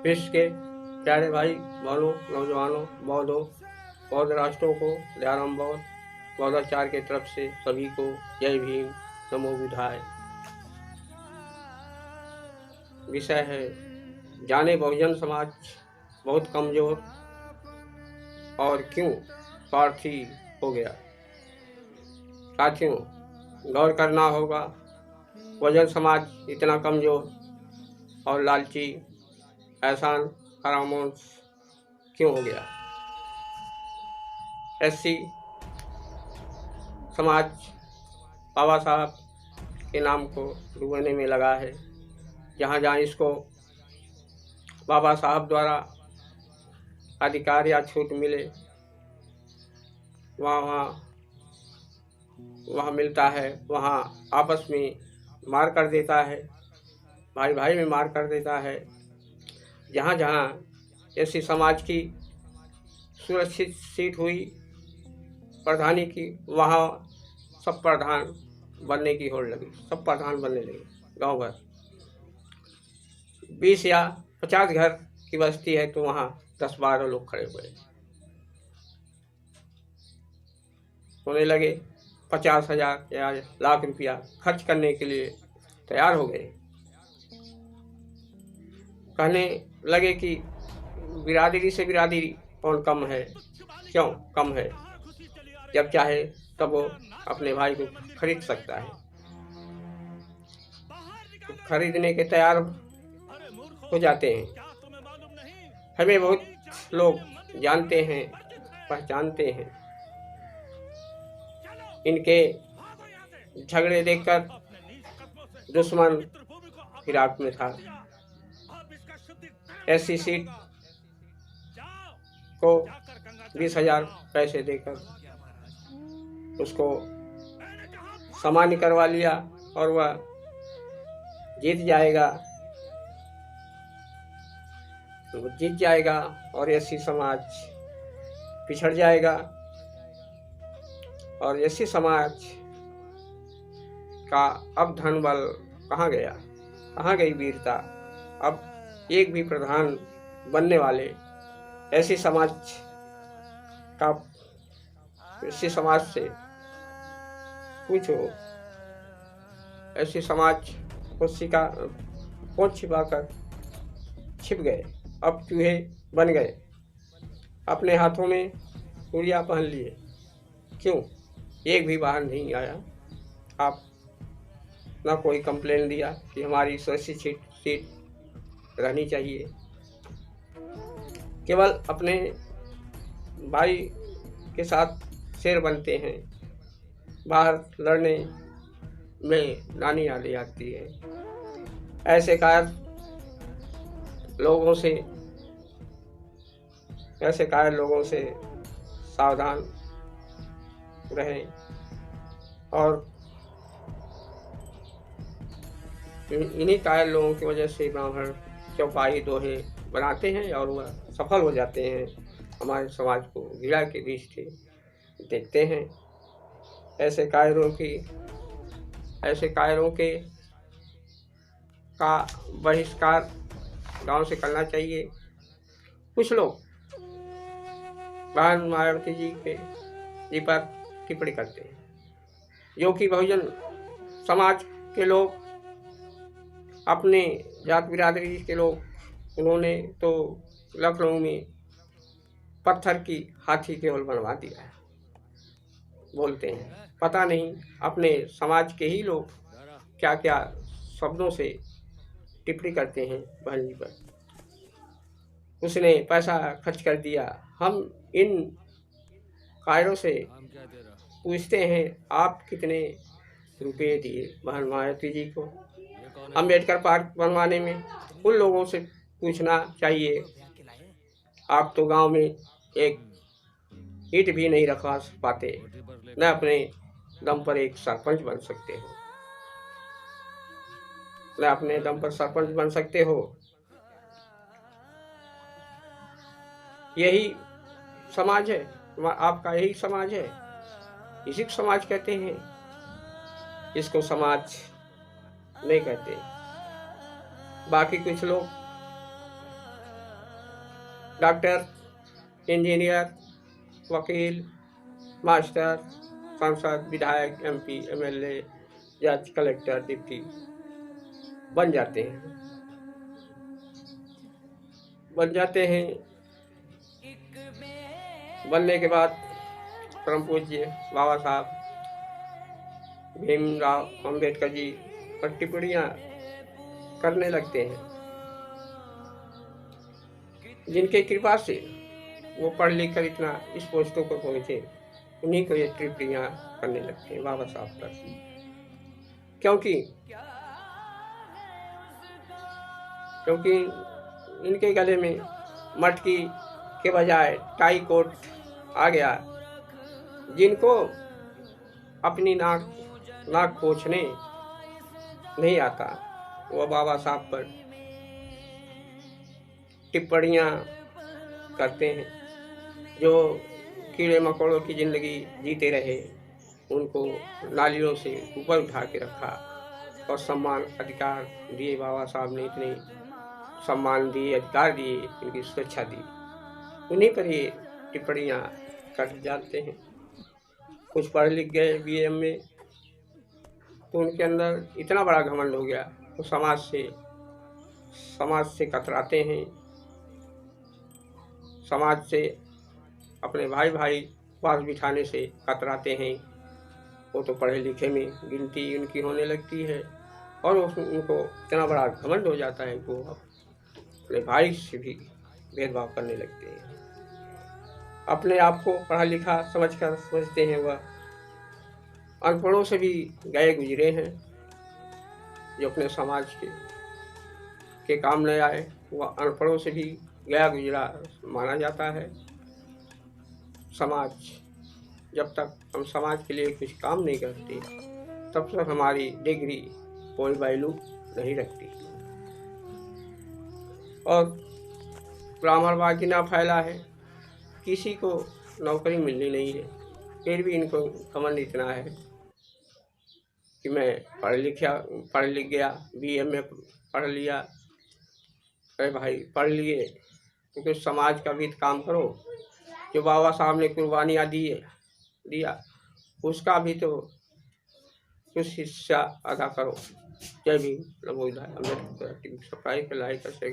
विश्व के प्यारे भाई बहनों, नौजवानों, बौद्धों, बौद्ध राष्ट्रों को दयाराम बौद्ध बौद्धाचार्य की तरफ से सभी को जय भीम, नमो बुद्धाय। विषय है जाने बहुजन समाज बहुत कमजोर और क्यों स्वार्थी हो गया। साथियों, गौर करना होगा बहुजन समाज इतना कमजोर और लालची, एहसान फरामोश क्यों हो गया। एससी समाज बाबा साहब के नाम को डूबने में लगा है। जहाँ जहाँ इसको बाबा साहब द्वारा अधिकार या छूट मिले वहाँ मिलता है, वहाँ आपस में मार कर देता है, भाई भाई में मार कर देता है। जहाँ जहाँ ऐसी समाज की सुरक्षित सीट हुई प्रधानी की, वहाँ सब प्रधान बनने की होड़ लगी, सब प्रधान बनने लगे। गांव भर 20 या 50 घर की बस्ती है तो वहाँ 10-12 लोग खड़े हुए होने लगे। 50,000 या लाख रुपया खर्च करने के लिए तैयार हो गए। कहने लगे कि बिरादरी से बिरादरी कौन कम है, क्यों कम है, जब चाहे तब वो अपने भाई को खरीद सकता है। तो खरीदने के तैयार हो जाते हैं। हमें बहुत लोग जानते हैं, पहचानते हैं। इनके झगड़े देखकर दुश्मन इराक में था। ऐसी सीट को 20,000 पैसे देकर उसको सामान्य करवा लिया और वह जीत जाएगा और ऐसी समाज पिछड़ जाएगा। और ऐसी समाज का अब धन बल कहाँ गया, कहाँ गई वीरता। अब एक भी प्रधान बनने वाले ऐसी समाज से पूछो, ऐसी समाज पोंछ छिपाकर छिप गए, अब चूहे बन गए, अपने हाथों में उड़िया पहन लिए। क्यों एक भी बाहर नहीं आया। आप ना कोई कंप्लेन दिया कि हमारी सुरक्षित सीट रहनी चाहिए। केवल अपने भाई के साथ शेर बनते हैं, बाहर लड़ने में नानी यादें आती है। ऐसे कायर लोगों से सावधान रहें और इन्हीं कायर लोगों की वजह से ब्राह्मण चौपाई दोहे बनाते हैं और वह सफल हो जाते हैं। हमारे समाज को गिरा के दृष्टि देखते हैं। ऐसे कायरों के का बहिष्कार गांव से करना चाहिए। कुछ लोग बहन मायावती जी पर टिप्पणी करते हैं, जो कि बहुजन समाज के लोग, अपने जात बिरादरी के लोग, उन्होंने तो लखनऊ में पत्थर की हाथी केवल बनवा दिया है। बोलते हैं पता नहीं अपने समाज के ही लोग क्या क्या शब्दों से टिप्पणी करते हैं बहन जी पर। उसने पैसा खर्च कर दिया। हम इन कायरों से पूछते हैं आप कितने रुपये दिए बहन मायावती जी को अम्बेडकर पार्क बनवाने में। उन लोगों से पूछना चाहिए। आप तो गांव में एक ईंट भी नहीं रखवा पाते, न अपने दम पर एक सरपंच बन सकते हो, न अपने दम पर सरपंच बन सकते हो। यही समाज है, आपका यही समाज है, इसी को समाज कहते हैं। इसको समाज नहीं कहते। बाकी कुछ लोग डॉक्टर, इंजीनियर, वकील, मास्टर, सांसद, विधायक, MP, MLA, जज, कलेक्टर, डिप्टी बन जाते हैं। बनने के बाद परम पूज्य बाबा साहब भीमराव अम्बेडकर जी पर टिप्पणियाँ करने लगते हैं, जिनके कृपा से वो पढ़ लिख कर इतना इस पोस्टों पर पहुँचे, उन्हीं को ये टिप्पणियाँ करने लगते हैं बाबा साहब पर। क्योंकि इनके गले में मटकी के बजाय टाई कोट आ गया, जिनको अपनी नाक पोंछने नहीं आता, वो बाबा साहब पर टिप्पणियाँ करते हैं। जो कीड़े मकोड़ों की ज़िंदगी जीते रहे, उनको नालियों से ऊपर उठा के रखा और सम्मान अधिकार दिए। बाबा साहब ने इतने सम्मान दिए, अधिकार दिए, इनकी सुरक्षा दी, उन्हीं पर ये टिप्पणियाँ कर जाते हैं। कुछ पढ़ लिख गए BA में, तो उनके अंदर इतना बड़ा घमंड हो गया, तो समाज से कतराते हैं, समाज से अपने भाई पास बिठाने से कतराते हैं। वो तो पढ़े लिखे में गिनती उनकी होने लगती है और उनको इतना बड़ा घमंड हो जाता है, वो अपने भाई से भी भेदभाव करने लगते हैं। अपने आप को पढ़ा लिखा समझते हैं, वह अनपढ़ों से भी गए गुजरे हैं। जो अपने समाज के काम नहीं आए, वह अनपढ़ों से भी गया गुजरा माना जाता है। जब तक हम समाज के लिए कुछ काम नहीं करते, तब तक हमारी डिग्री कोई वैल्यू नहीं रखती। और ब्राह्मणवाद इतना फैला है, किसी को नौकरी मिलनी नहीं है, फिर भी इनको घमंड इतना है कि मैं पढ़ लिख गया, BA में पढ़ लिया। अरे भाई, पढ़ लिए तो कुछ समाज का भी काम करो। जो बाबा साहब ने कुर्बानियाँ दिया, उसका भी तो कुछ हिस्सा अदा करो। जय भीम, नमो बुद्धाय। अम्बेडकर, लाइक और शेयर